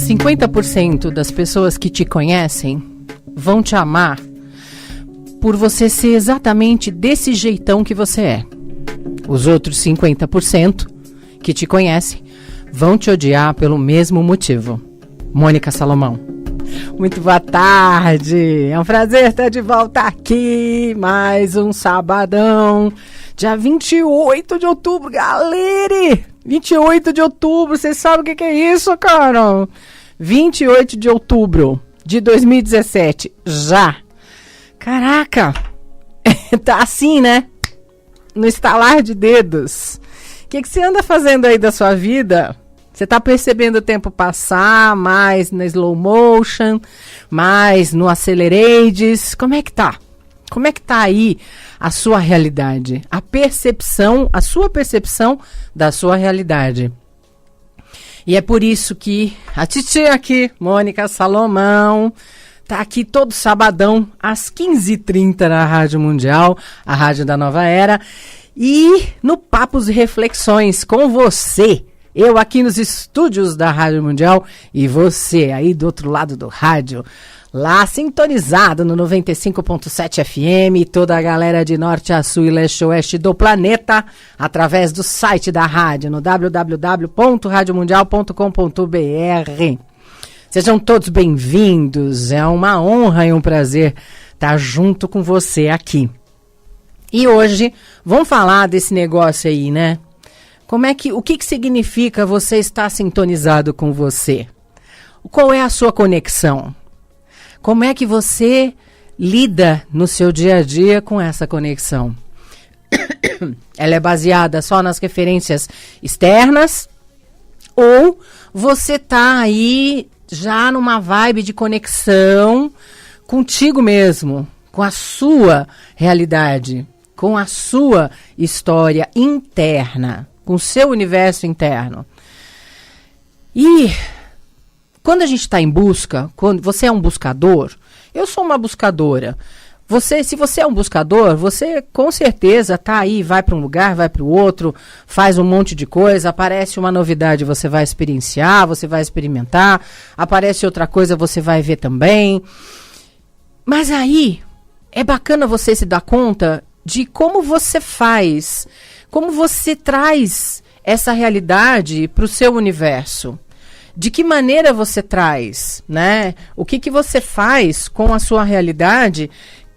50% das pessoas que te conhecem vão te amar por você ser exatamente desse jeitão que você é. Os outros 50% que te conhecem vão te odiar pelo mesmo motivo. Mônica Salomão. Muito boa tarde. É um prazer estar de volta aqui. Mais um sabadão. Dia 28 de outubro, galera! 28 de outubro, vocês sabem o que é isso, cara? 28 de outubro de 2017, já. Caraca! Tá assim, né? No estalar de dedos. O que você anda fazendo aí da sua vida? Você tá percebendo o tempo passar, mais na slow motion, mais no accelerated? Como é que tá? Como é que tá aí a sua realidade? A percepção, a sua percepção da sua realidade. E é por isso que a titia aqui, Mônica Salomão, tá aqui todo sabadão, às 15h30 na Rádio Mundial, a Rádio da Nova Era. E no Papos e Reflexões com você, eu aqui nos estúdios da Rádio Mundial e você aí do outro lado do rádio, lá sintonizado no 95.7 FM, e toda a galera de norte a sul e leste a oeste do planeta, através do site da rádio, no www.radiomundial.com.br. Sejam todos bem-vindos, é uma honra e um prazer estar junto com você aqui. E hoje, vamos falar desse negócio aí, né? O que significa você estar sintonizado com você? Qual é a sua conexão? Como é que você lida no seu dia a dia com essa conexão? Ela é baseada só nas referências externas? Ou você tá aí já numa vibe de conexão contigo mesmo, com a sua realidade, com a sua história interna, com o seu universo interno? E quando a gente está em busca, quando você é um buscador, eu sou uma buscadora. Se você é um buscador, você com certeza tá aí, vai para um lugar, vai para o outro, faz um monte de coisa, aparece uma novidade, você vai experienciar, você vai experimentar, aparece outra coisa, você vai ver também. Mas aí é bacana você se dar conta de como você faz, como você traz essa realidade para o seu universo. De que maneira você traz, né? O que você faz com a sua realidade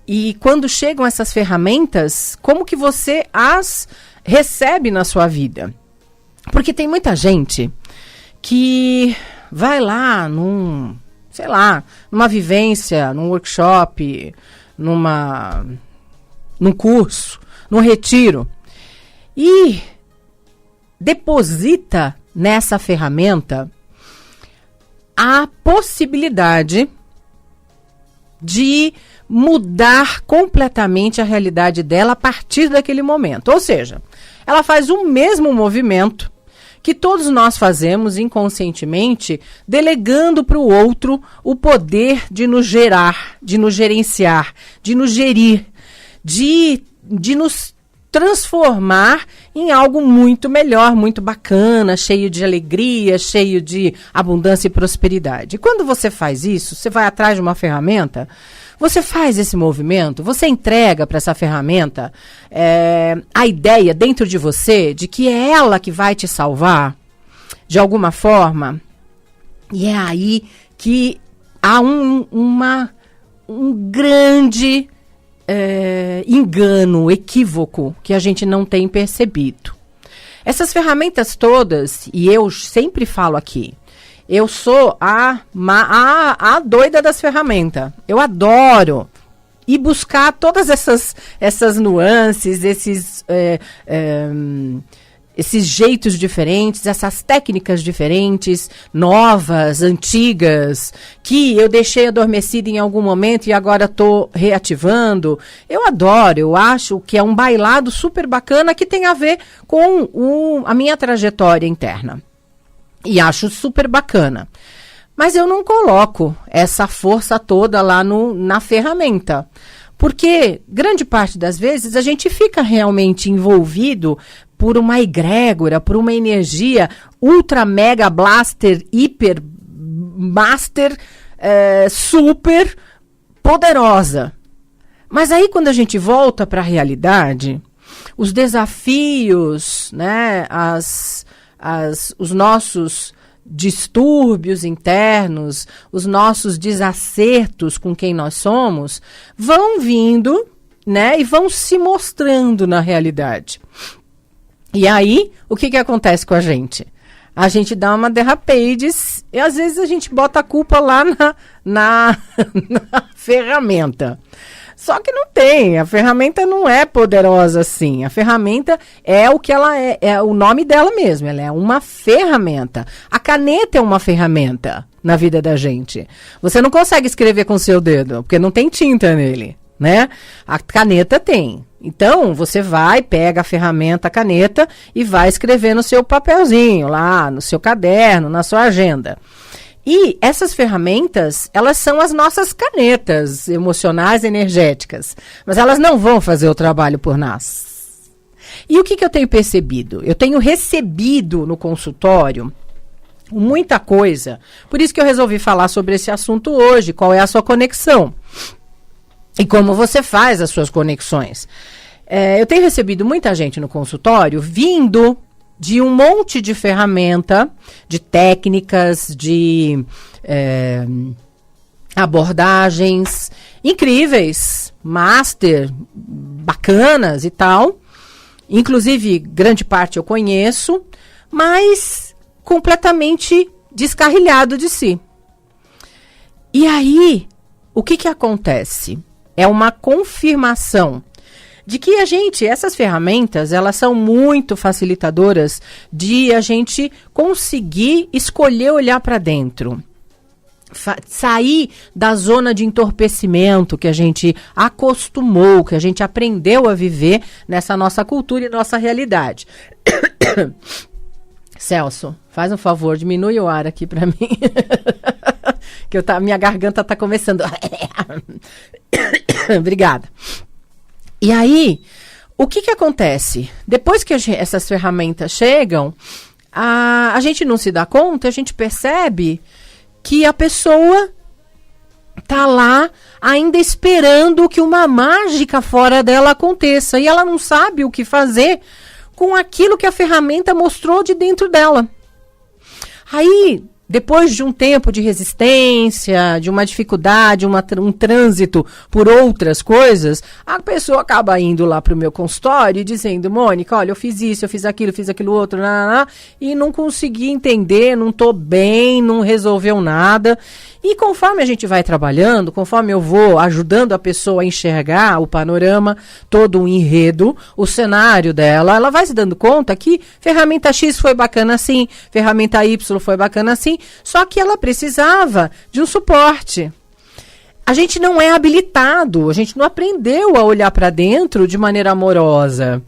e quando chegam essas ferramentas, como que você as recebe na sua vida? Porque tem muita gente que vai lá numa vivência, num workshop, num curso, num retiro e deposita nessa ferramenta a possibilidade de mudar completamente a realidade dela a partir daquele momento. Ou seja, ela faz o mesmo movimento que todos nós fazemos inconscientemente, delegando para o outro o poder de nos gerar, de nos gerenciar, de nos gerir, de nos transformar em algo muito melhor, muito bacana, cheio de alegria, cheio de abundância e prosperidade. E quando você faz isso, você vai atrás de uma ferramenta, você faz esse movimento, você entrega para essa ferramenta a ideia dentro de você de que é ela que vai te salvar, de alguma forma, e é aí que há um grande engano, equívoco que a gente não tem percebido. Essas ferramentas todas, e eu sempre falo aqui, eu sou a doida das ferramentas. Eu adoro ir buscar todas essas nuances, esses jeitos diferentes, essas técnicas diferentes, novas, antigas, que eu deixei adormecida em algum momento e agora estou reativando. Eu adoro, eu acho que é um bailado super bacana que tem a ver com a minha trajetória interna. E acho super bacana. Mas eu não coloco essa força toda lá na ferramenta. Porque grande parte das vezes a gente fica realmente envolvido por uma egrégora, por uma energia ultra mega blaster hiper master super poderosa. Mas aí quando a gente volta para a realidade, os desafios, né, os nossos distúrbios internos, os nossos desacertos com quem nós somos, vão vindo, né, e vão se mostrando na realidade. E aí, o que acontece com a gente? A gente dá uma derrapeides e às vezes a gente bota a culpa lá na ferramenta. Só que não tem, a ferramenta não é poderosa assim. A ferramenta é o que ela é o nome dela mesmo, ela é uma ferramenta. A caneta é uma ferramenta na vida da gente. Você não consegue escrever com o seu dedo, porque não tem tinta nele, né? A caneta tem. Então, você vai, pega a ferramenta, a caneta, e vai escrever no seu papelzinho, lá no seu caderno, na sua agenda. E essas ferramentas, elas são as nossas canetas emocionais, energéticas. Mas elas não vão fazer o trabalho por nós. E o que eu tenho percebido? Eu tenho recebido no consultório muita coisa. Por isso que eu resolvi falar sobre esse assunto hoje. Qual é a sua conexão? E como você faz as suas conexões. Eu tenho recebido muita gente no consultório vindo de um monte de ferramenta, de técnicas, de abordagens incríveis, master, bacanas e tal. Inclusive, grande parte eu conheço, mas completamente descarrilhado de si. E aí, o que acontece? É uma confirmação de que essas ferramentas, elas são muito facilitadoras de a gente conseguir escolher olhar para dentro. Sair da zona de entorpecimento que a gente acostumou, que a gente aprendeu a viver nessa nossa cultura e nossa realidade. Celso, faz um favor, diminui o ar aqui para mim. Que minha garganta está começando. Obrigada. E aí, o que acontece? Depois que essas ferramentas chegam, a gente não se dá conta, a gente percebe que a pessoa tá lá ainda esperando que uma mágica fora dela aconteça. E ela não sabe o que fazer com aquilo que a ferramenta mostrou de dentro dela. Aí, depois de um tempo de resistência, de uma dificuldade, um trânsito por outras coisas, a pessoa acaba indo lá para o meu consultório e dizendo: Mônica, olha, eu fiz isso, eu fiz aquilo outro, e não consegui entender, não estou bem, não resolveu nada. E conforme a gente vai trabalhando, conforme eu vou ajudando a pessoa a enxergar o panorama, todo um enredo, o cenário dela, ela vai se dando conta que ferramenta X foi bacana assim, ferramenta Y foi bacana assim, só que ela precisava de um suporte. A gente não é habilitado, a gente não aprendeu a olhar para dentro de maneira amorosa.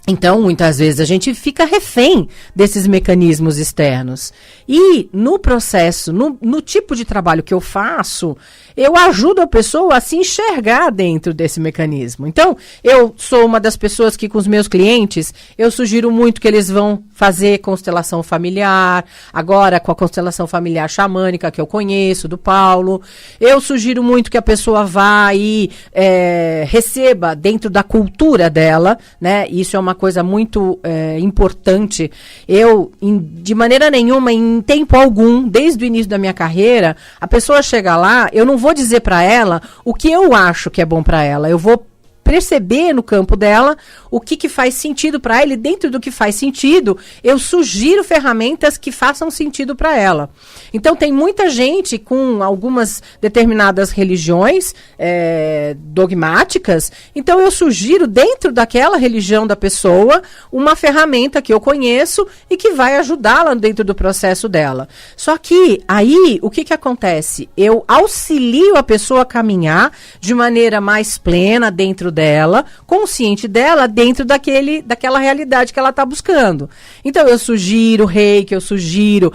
Então, muitas vezes, a gente fica refém desses mecanismos externos. E no processo, no tipo de trabalho que eu faço, eu ajudo a pessoa a se enxergar dentro desse mecanismo. Então, eu sou uma das pessoas que, com os meus clientes, eu sugiro muito que eles vão fazer constelação familiar, agora com a constelação familiar xamânica que eu conheço, do Paulo. Eu sugiro muito que a pessoa vá e receba dentro da cultura dela, né? Isso é uma coisa muito importante. Eu, de maneira nenhuma, em tempo algum, desde o início da minha carreira, a pessoa chega lá, eu não vou dizer para ela o que eu acho que é bom para ela. Eu vou perceber no campo dela o que faz sentido para ela, e dentro do que faz sentido, eu sugiro ferramentas que façam sentido para ela. Então, tem muita gente com algumas determinadas religiões dogmáticas, então eu sugiro dentro daquela religião da pessoa uma ferramenta que eu conheço e que vai ajudá-la dentro do processo dela. Só que aí, o que acontece? Eu auxilio a pessoa a caminhar de maneira mais plena dentro dela, consciente dela, dentro daquela realidade que ela está buscando. Então, eu sugiro reiki, eu sugiro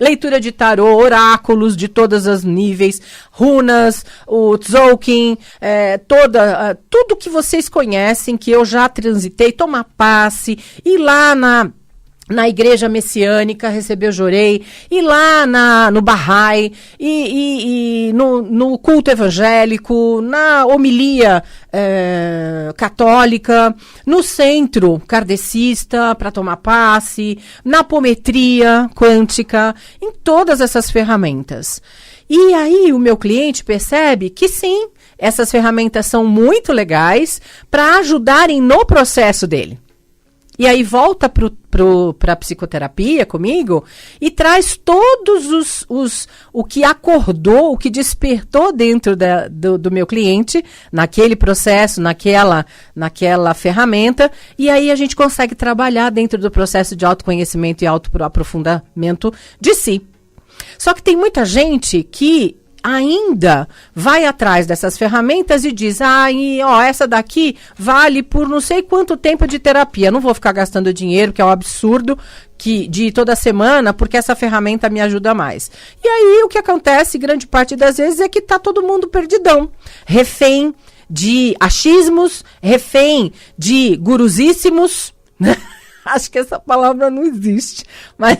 leitura de tarô, oráculos de todos os níveis, runas, o Tzolk'in, tudo que vocês conhecem, que eu já transitei, tomar passe, ir lá na igreja messiânica, receber o Jorei, e lá no Bahá'í, e no culto evangélico, na homilia católica, no centro kardecista para tomar passe, na apometria quântica, em todas essas ferramentas. E aí o meu cliente percebe que sim, essas ferramentas são muito legais para ajudarem no processo dele. E aí volta para a psicoterapia comigo e traz todos o que acordou, o que despertou dentro do meu cliente, naquele processo, naquela ferramenta, e aí a gente consegue trabalhar dentro do processo de autoconhecimento e autoaprofundamento de si. Só que tem muita gente que ainda vai atrás dessas ferramentas e diz, essa daqui vale por não sei quanto tempo de terapia, não vou ficar gastando dinheiro, que é um absurdo de ir toda semana, porque essa ferramenta me ajuda mais. E aí o que acontece, grande parte das vezes, é que tá todo mundo perdidão, refém de achismos, refém de gurusíssimos, né? Acho que essa palavra não existe, mas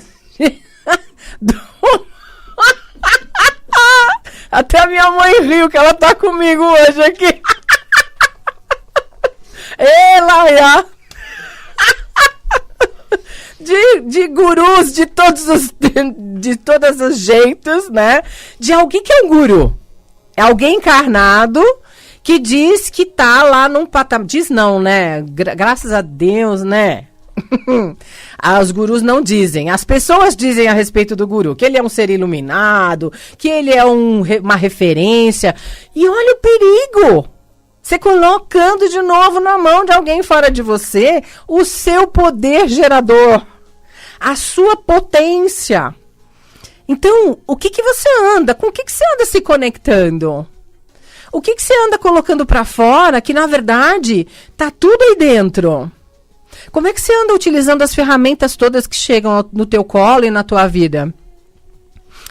até a minha mãe riu que ela tá comigo hoje aqui. Ei, Laia! De gurus de todos os jeitos, né? De alguém que é um guru. É alguém encarnado que diz que tá lá num patamar. Diz não, né? Graças a Deus, né? Os gurus não dizem, as pessoas dizem a respeito do guru, que ele é um ser iluminado, que ele é uma referência, e olha o perigo, você colocando de novo na mão de alguém fora de você, o seu poder gerador, a sua potência. Então, o que você anda, com o que você anda se conectando? O que você anda colocando para fora, que na verdade tá tudo aí dentro? Como é que você anda utilizando as ferramentas todas que chegam no teu colo e na tua vida?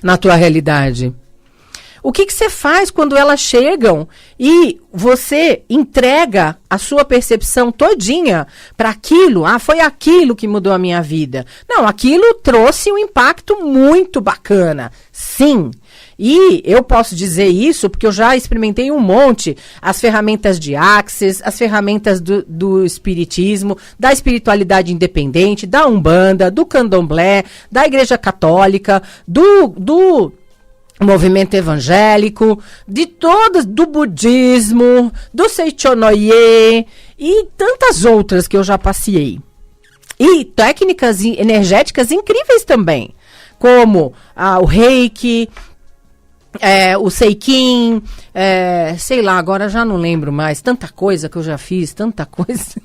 Na tua realidade? O que você faz quando elas chegam e você entrega a sua percepção todinha para aquilo? Foi aquilo que mudou a minha vida. Não, aquilo trouxe um impacto muito bacana. Sim. E eu posso dizer isso porque eu já experimentei um monte, as ferramentas de Axis, as ferramentas do espiritismo, da espiritualidade independente, da Umbanda, do Candomblé, da Igreja Católica, do movimento evangélico, do budismo, do Seichonoye e tantas outras que eu já passei. E técnicas energéticas incríveis também, como o Reiki, o Seikin, sei lá, agora já não lembro mais, tanta coisa que eu já fiz, tanta coisa.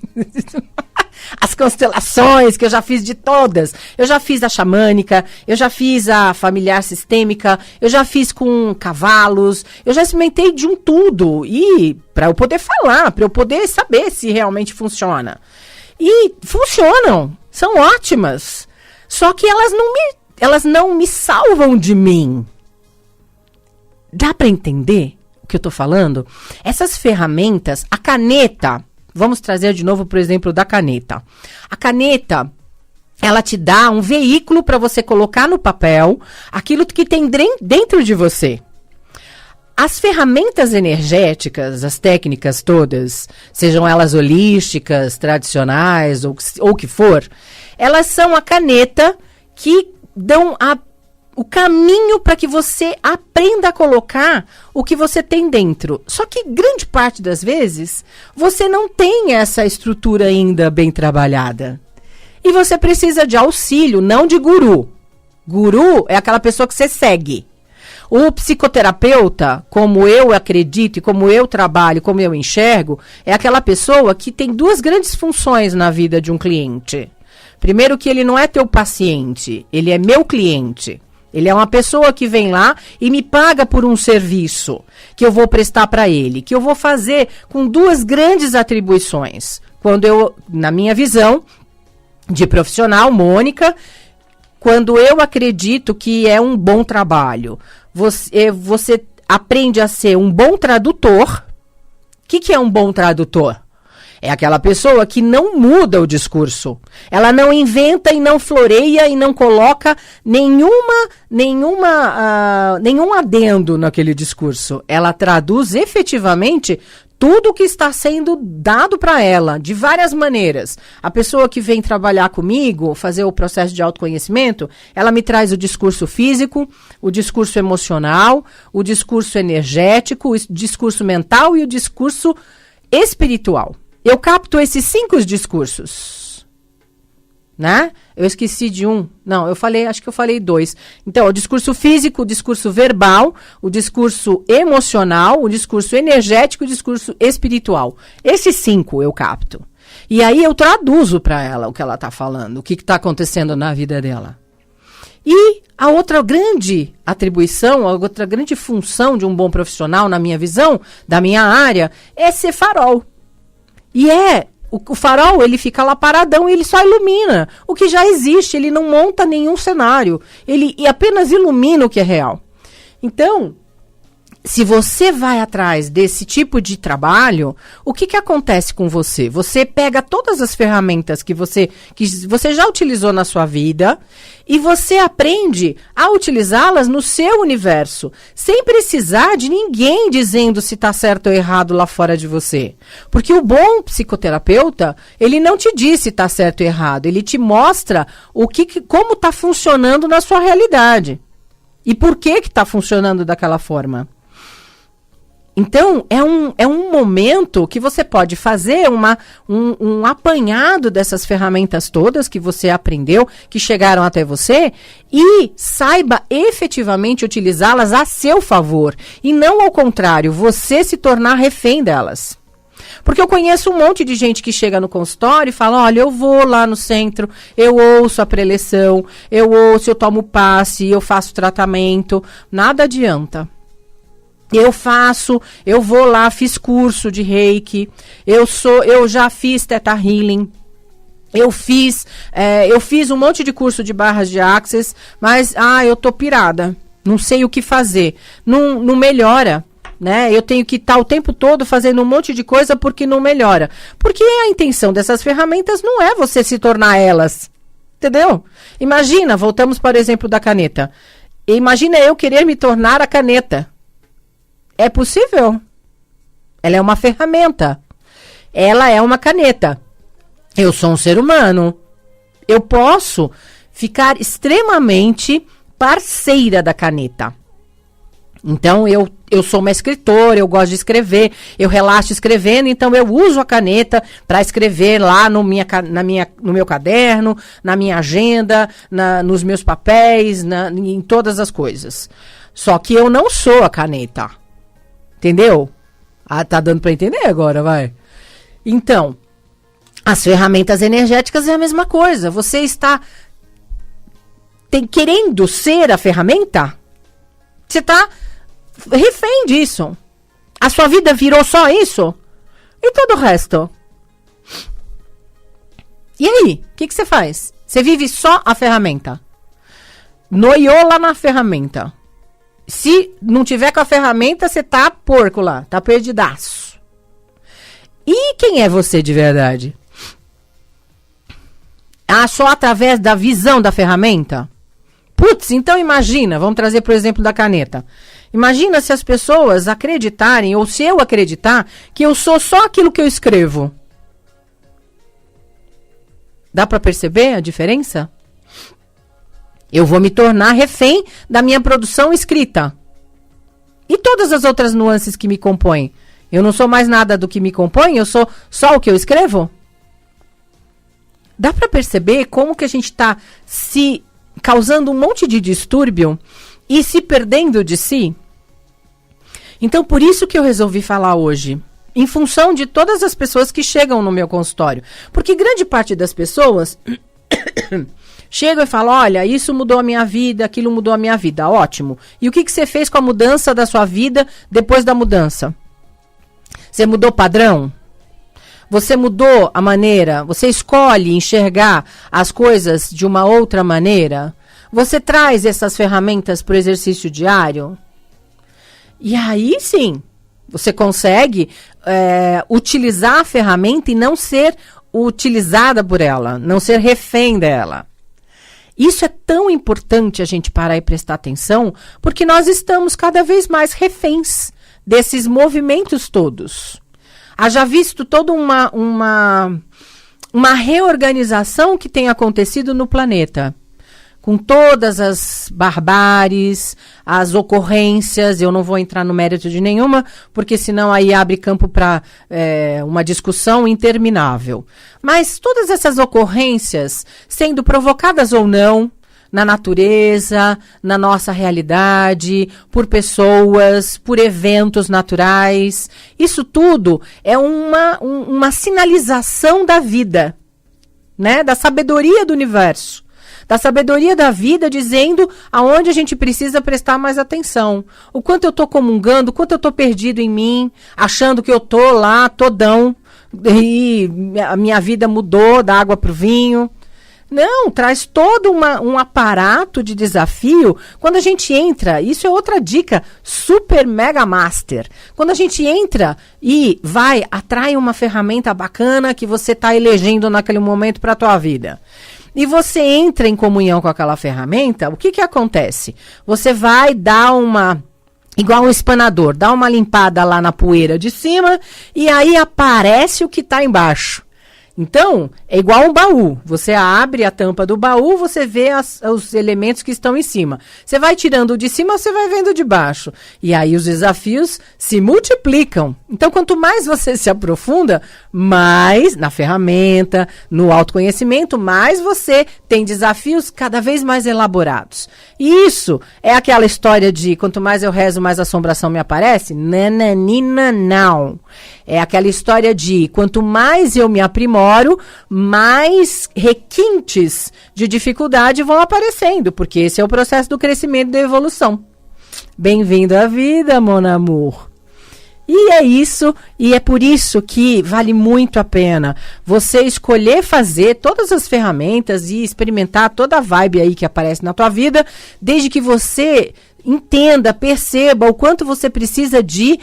As constelações, que eu já fiz de todas. Eu já fiz a xamânica, eu já fiz a familiar sistêmica, eu já fiz com cavalos, eu já experimentei de um tudo. E para eu poder falar, para eu poder saber se realmente funciona. E funcionam, são ótimas. Só que elas não me salvam de mim. Dá para entender o que eu tô falando? Essas ferramentas, a caneta, vamos trazer de novo, por exemplo, da caneta. A caneta, ela te dá um veículo para você colocar no papel aquilo que tem dentro de você. As ferramentas energéticas, as técnicas todas, sejam elas holísticas, tradicionais ou o que for, elas são a caneta que dão o caminho para que você aprenda a colocar o que você tem dentro. Só que grande parte das vezes, você não tem essa estrutura ainda bem trabalhada. E você precisa de auxílio, não de guru. Guru é aquela pessoa que você segue. O psicoterapeuta, como eu acredito e como eu trabalho, como eu enxergo, é aquela pessoa que tem duas grandes funções na vida de um cliente. Primeiro que ele não é teu paciente, ele é meu cliente. Ele é uma pessoa que vem lá e me paga por um serviço que eu vou prestar para ele, que eu vou fazer com duas grandes atribuições. Quando eu, na minha visão de profissional, Mônica, quando eu acredito que é um bom trabalho, você aprende a ser um bom tradutor. O que é um bom tradutor? É aquela pessoa que não muda o discurso. Ela não inventa e não floreia e não coloca nenhum adendo naquele discurso. Ela traduz efetivamente tudo o que está sendo dado para ela, de várias maneiras. A pessoa que vem trabalhar comigo, fazer o processo de autoconhecimento, ela me traz o discurso físico, o discurso emocional, o discurso energético, o discurso mental e o discurso espiritual. Eu capto esses 5 discursos, né? Eu esqueci de um. Não, acho que eu falei 2. Então, o discurso físico, o discurso verbal, o discurso emocional, o discurso energético e o discurso espiritual. Esses 5 eu capto. E aí eu traduzo para ela o que ela está falando, o que está acontecendo na vida dela. E a outra grande atribuição, a outra grande função de um bom profissional, na minha visão, da minha área, é ser farol. E o farol, ele fica lá paradão e ele só ilumina o que já existe, ele não monta nenhum cenário, ele apenas ilumina o que é real. Então, se você vai atrás desse tipo de trabalho, o que acontece com você? Você pega todas as ferramentas que você já utilizou na sua vida e você aprende a utilizá-las no seu universo, sem precisar de ninguém dizendo se está certo ou errado lá fora de você. Porque o bom psicoterapeuta, ele não te diz se está certo ou errado, ele te mostra como está funcionando na sua realidade. E por que está funcionando daquela forma. Então, é um momento que você pode fazer um apanhado dessas ferramentas todas que você aprendeu, que chegaram até você, e saiba efetivamente utilizá-las a seu favor. E não ao contrário, você se tornar refém delas. Porque eu conheço um monte de gente que chega no consultório e fala, olha, eu vou lá no centro, eu ouço a preleção, eu tomo passe, eu faço tratamento, nada adianta. Eu vou lá, fiz curso de Reiki, eu já fiz Theta Healing, eu fiz um monte de curso de barras de Access, mas, eu tô pirada, não sei o que fazer, não melhora, né? Eu tenho que estar o tempo todo fazendo um monte de coisa porque não melhora. Porque a intenção dessas ferramentas não é você se tornar elas, entendeu? Imagina, voltamos para o exemplo da caneta, imagina eu querer me tornar a caneta. É possível. Ela é uma ferramenta. Ela é uma caneta. Eu sou um ser humano. Eu posso ficar extremamente parceira da caneta. Então, eu sou uma escritora, eu gosto de escrever, eu relaxo escrevendo, então eu uso a caneta para escrever lá no meu caderno, na minha agenda, nos meus papéis, em todas as coisas. Só que eu não sou a caneta. Entendeu? Tá dando para entender agora, vai. Então, as ferramentas energéticas é a mesma coisa. Você está querendo ser a ferramenta? Você está refém disso. A sua vida virou só isso? E todo o resto? E aí? O que você faz? Você vive só a ferramenta. Noiou lá na ferramenta. Se não tiver com a ferramenta, você tá porco lá, tá perdidaço. E quem é você de verdade? Só através da visão da ferramenta? Putz, então imagina, vamos trazer por exemplo da caneta. Imagina se as pessoas acreditarem, ou se eu acreditar, que eu sou só aquilo que eu escrevo. Dá para perceber a diferença? Eu vou me tornar refém da minha produção escrita. E todas as outras nuances que me compõem? Eu não sou mais nada do que me compõe? Eu sou só o que eu escrevo? Dá para perceber como que a gente está se causando um monte de distúrbio e se perdendo de si? Então, por isso que eu resolvi falar hoje. Em função de todas as pessoas que chegam no meu consultório. Porque grande parte das pessoas... chegam e falam, olha, isso mudou a minha vida, aquilo mudou a minha vida, ótimo. E o que você fez com a mudança da sua vida depois da mudança? Você mudou o padrão? Você mudou a maneira? Você escolhe enxergar as coisas de uma outra maneira? Você traz essas ferramentas para o exercício diário? E aí sim, Você consegue utilizar a ferramenta e não ser utilizada por ela, não ser refém dela. Isso é tão importante a gente parar e prestar atenção, porque nós estamos cada vez mais reféns desses movimentos todos. Haja visto toda uma reorganização que tem acontecido no planeta, com todas as barbáries, as ocorrências. Eu não vou entrar no mérito de nenhuma, porque senão aí abre campo para uma discussão interminável. Mas todas essas ocorrências, sendo provocadas ou não, na natureza, na nossa realidade, por pessoas, por eventos naturais, isso tudo é uma sinalização da vida, né? Da sabedoria do universo. Da sabedoria da vida, dizendo aonde a gente precisa prestar mais atenção. O quanto eu estou comungando, o quanto eu estou perdido em mim, achando que eu estou lá, todão, e a minha vida mudou da água para o vinho. Não, traz todo um aparato de desafio. Quando a gente entra, isso é outra dica, super mega master. Quando a gente entra e atrai uma ferramenta bacana que você está elegendo naquele momento para a tua vida. E você entra em comunhão com aquela ferramenta, o que acontece? Você vai dar igual um espanador, dá uma limpada lá na poeira de cima e aí aparece o que está embaixo. Então, é igual um baú. Você abre a tampa do baú, você vê os elementos que estão em cima. Você vai tirando o de cima, você vai vendo o de baixo. E aí os desafios se multiplicam. Então, quanto mais você se aprofunda, mais na ferramenta, no autoconhecimento, mais você tem desafios cada vez mais elaborados. E isso é aquela história de quanto mais eu rezo, mais assombração me aparece? Nananina, não. É aquela história de quanto mais eu me aprimoro, mais requintes de dificuldade vão aparecendo, porque esse é o processo do crescimento e da evolução. Bem-vindo à vida, mon amour. E é isso, e é por isso que vale muito a pena você escolher fazer todas as ferramentas e experimentar toda a vibe aí que aparece na tua vida, desde que você entenda, perceba o quanto você precisa de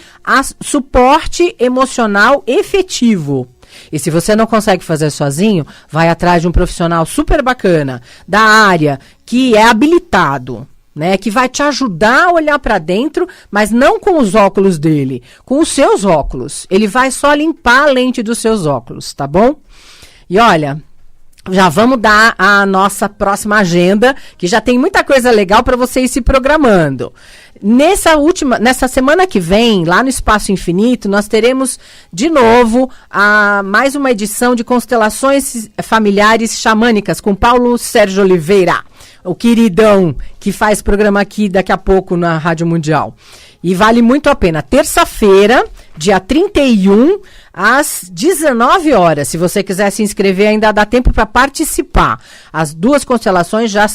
suporte emocional efetivo. E se você não consegue fazer sozinho, vai atrás de um profissional super bacana da área que é habilitado, né, que vai te ajudar a olhar para dentro, mas não com os óculos dele, com os seus óculos. Ele vai só limpar a lente dos seus óculos, tá bom? E olha, já vamos dar a nossa próxima agenda, que já tem muita coisa legal para você ir se programando. Nessa semana que vem, lá no Espaço Infinito, nós teremos de novo mais uma edição de Constelações Familiares Xamânicas com Paulo Sérgio Oliveira, o queridão que faz programa aqui daqui a pouco na Rádio Mundial. E vale muito a pena. Terça-feira, dia 31, às 19 horas. Se você quiser se inscrever, ainda dá tempo para participar. As duas constelações já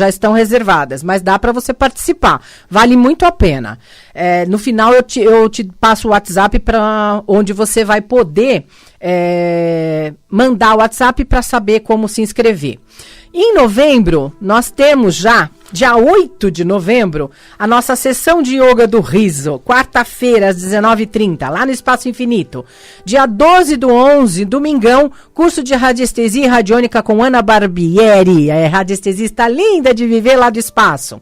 estão reservadas, mas dá para você participar. Vale muito a pena. No final, eu te passo o WhatsApp para onde você vai poder mandar o WhatsApp para saber como se inscrever. Em novembro, nós temos já, dia 8 de novembro, a nossa sessão de yoga do riso, quarta-feira, às 19h30, lá no Espaço Infinito. Dia 12/11, domingão, curso de radiestesia e radiônica com Ana Barbieri, a radiestesista linda de viver lá do espaço.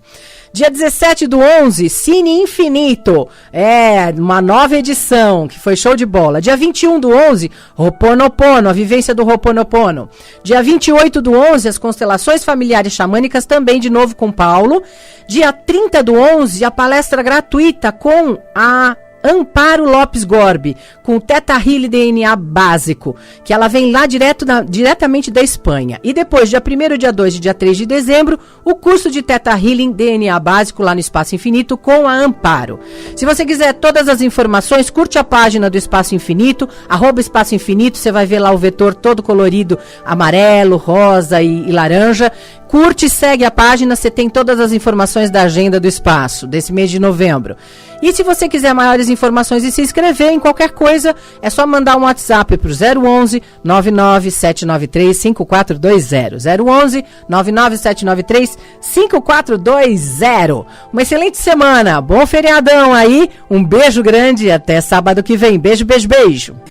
Dia 17/11, Cine Infinito, uma nova edição, que foi show de bola. Dia 21/11, Ho'oponopono, a vivência do Ho'oponopono. Dia 28/11, as constelações familiares xamânicas, também de novo com Paulo. Dia 30/11, a palestra gratuita com a Amparo Lopes Gorbi, com o Theta Healing DNA básico, que ela vem lá diretamente da Espanha. E depois, dia 1º, dia 2 e dia 3 de dezembro, o curso de Theta Healing DNA básico lá no Espaço Infinito com a Amparo. Se você quiser todas as informações, curte a página do Espaço Infinito, @Espaço Infinito, você vai ver lá o vetor todo colorido, amarelo, rosa e laranja, Curte e segue a página, você tem todas as informações da agenda do espaço, desse mês de novembro. E se você quiser maiores informações e se inscrever em qualquer coisa, é só mandar um WhatsApp para o 011 99793 5420. 011 99793 5420. Uma excelente semana, bom feriadão aí, um beijo grande e até sábado que vem. Beijo, beijo, beijo.